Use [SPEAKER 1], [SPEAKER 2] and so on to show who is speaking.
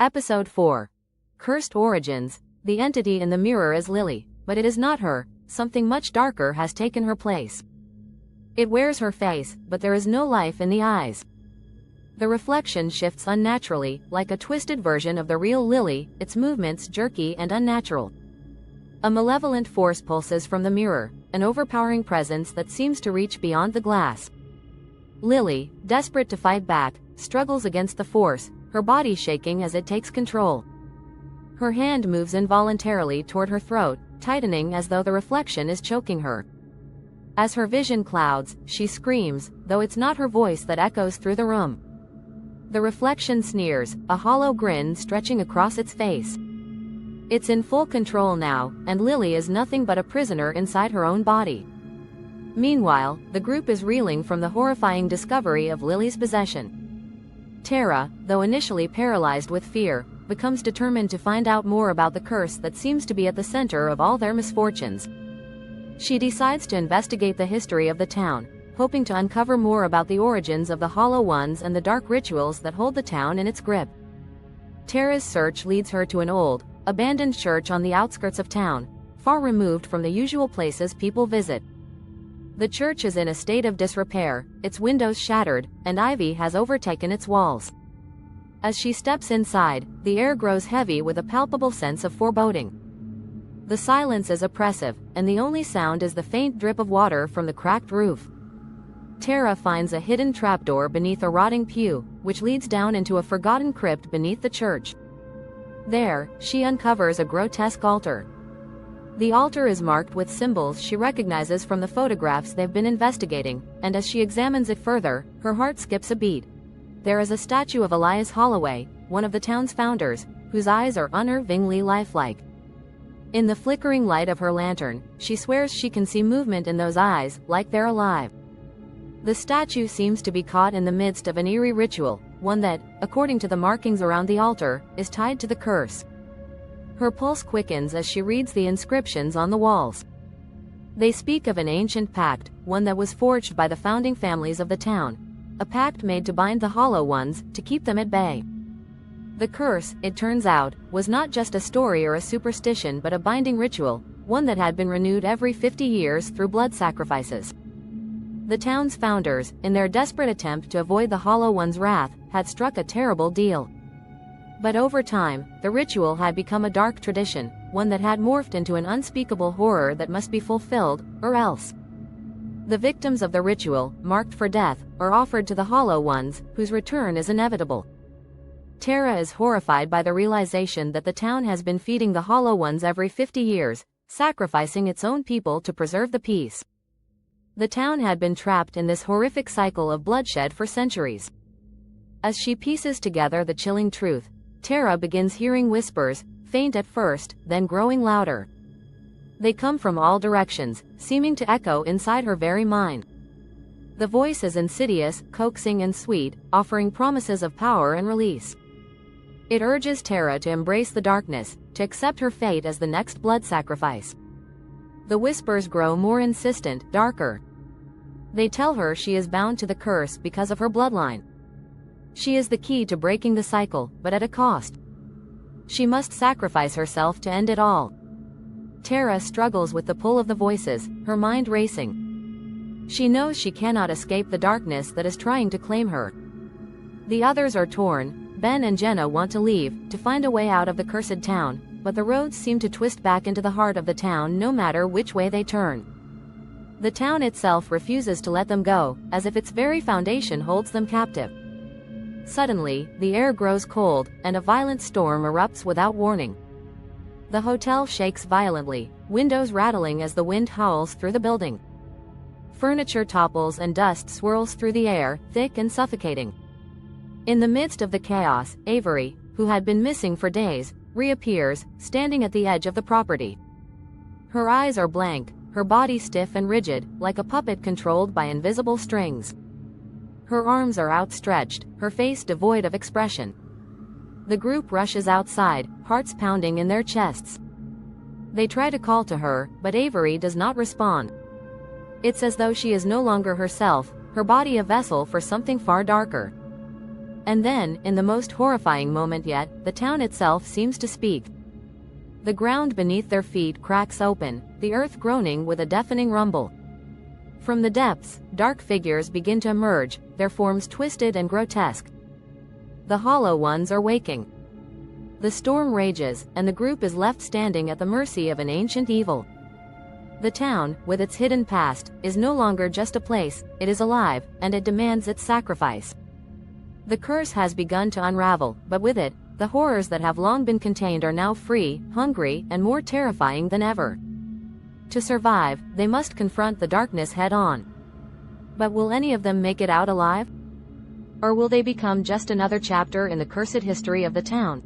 [SPEAKER 1] Episode 4. Cursed Origins. The entity in the mirror is Lily, but it is not her. Something much darker has taken her place. It wears her face, but there is no life in the eyes. The reflection shifts unnaturally, like a twisted version of the real Lily, its movements jerky and unnatural. A malevolent force pulses from the mirror, an overpowering presence that seems to reach beyond the glass. Lily, desperate to fight back, struggles against the force, her body shaking as it takes control. Her hand moves involuntarily toward her throat, tightening as though the reflection is choking her. As her vision clouds, she screams, though it's not her voice that echoes through the room. The reflection sneers, a hollow grin stretching across its face. It's in full control now, and Lily is nothing but a prisoner inside her own body. Meanwhile, the group is reeling from the horrifying discovery of Lily's possession. Tara, though initially paralyzed with fear, becomes determined to find out more about the curse that seems to be at the center of all their misfortunes. She decides to investigate the history of the town, hoping to uncover more about the origins of the Hollow Ones and the dark rituals that hold the town in its grip. Tara's search leads her to an old, abandoned church on the outskirts of town, far removed from the usual places people visit. The church is in a state of disrepair, its windows shattered, and ivy has overtaken its walls. As she steps inside, the air grows heavy with a palpable sense of foreboding. The silence is oppressive, and the only sound is the faint drip of water from the cracked roof. Tara finds a hidden trapdoor beneath a rotting pew, which leads down into a forgotten crypt beneath the church. There, she uncovers a grotesque altar. The altar is marked with symbols she recognizes from the photographs they've been investigating, and as she examines it further, her heart skips a beat. There is a statue of Elias Holloway, one of the town's founders, whose eyes are unnervingly lifelike. In the flickering light of her lantern, she swears she can see movement in those eyes, like they're alive. The statue seems to be caught in the midst of an eerie ritual, one that, according to the markings around the altar, is tied to the curse. Her pulse quickens as she reads the inscriptions on the walls. They speak of an ancient pact, one that was forged by the founding families of the town. A pact made to bind the Hollow Ones, to keep them at bay. The curse, it turns out, was not just a story or a superstition but a binding ritual, one that had been renewed every 50 years through blood sacrifices. The town's founders, in their desperate attempt to avoid the Hollow One's wrath, had struck a terrible deal. But over time, the ritual had become a dark tradition, one that had morphed into an unspeakable horror that must be fulfilled, or else. The victims of the ritual, marked for death, are offered to the Hollow Ones, whose return is inevitable. Tara is horrified by the realization that the town has been feeding the Hollow Ones every 50 years, sacrificing its own people to preserve the peace. The town had been trapped in this horrific cycle of bloodshed for centuries. As she pieces together the chilling truth, Tara begins hearing whispers, faint at first, then growing louder. They come from all directions, seeming to echo inside her very mind. The voice is insidious, coaxing and sweet, offering promises of power and release. It urges Tara to embrace the darkness, to accept her fate as the next blood sacrifice. The whispers grow more insistent, darker. They tell her she is bound to the curse because of her bloodline. She is the key to breaking the cycle, but at a cost. She must sacrifice herself to end it all. Tara struggles with the pull of the voices, her mind racing. She knows she cannot escape the darkness that is trying to claim her. The others are torn. Ben and Jenna want to leave, to find a way out of the cursed town, but the roads seem to twist back into the heart of the town no matter which way they turn. The town itself refuses to let them go, as if its very foundation holds them captive. Suddenly, the air grows cold, and a violent storm erupts without warning. The hotel shakes violently, windows rattling as the wind howls through the building. Furniture topples and dust swirls through the air, thick and suffocating. In the midst of the chaos, Avery, who had been missing for days, reappears, standing at the edge of the property. Her eyes are blank, her body stiff and rigid, like a puppet controlled by invisible strings. Her arms are outstretched, her face devoid of expression. The group rushes outside, hearts pounding in their chests. They try to call to her, but Avery does not respond. It's as though she is no longer herself, her body a vessel for something far darker. And then, in the most horrifying moment yet, the town itself seems to speak. The ground beneath their feet cracks open, the earth groaning with a deafening rumble. From the depths, dark figures begin to emerge, their forms twisted and grotesque. The hollow ones are waking. The storm rages, and the group is left standing at the mercy of an ancient evil. The town, with its hidden past, is no longer just a place, it is alive, and it demands its sacrifice. The curse has begun to unravel, but with it, the horrors that have long been contained are now free, hungry, and more terrifying than ever. To survive, they must confront the darkness head-on. But will any of them make it out alive? Or will they become just another chapter in the cursed history of the town?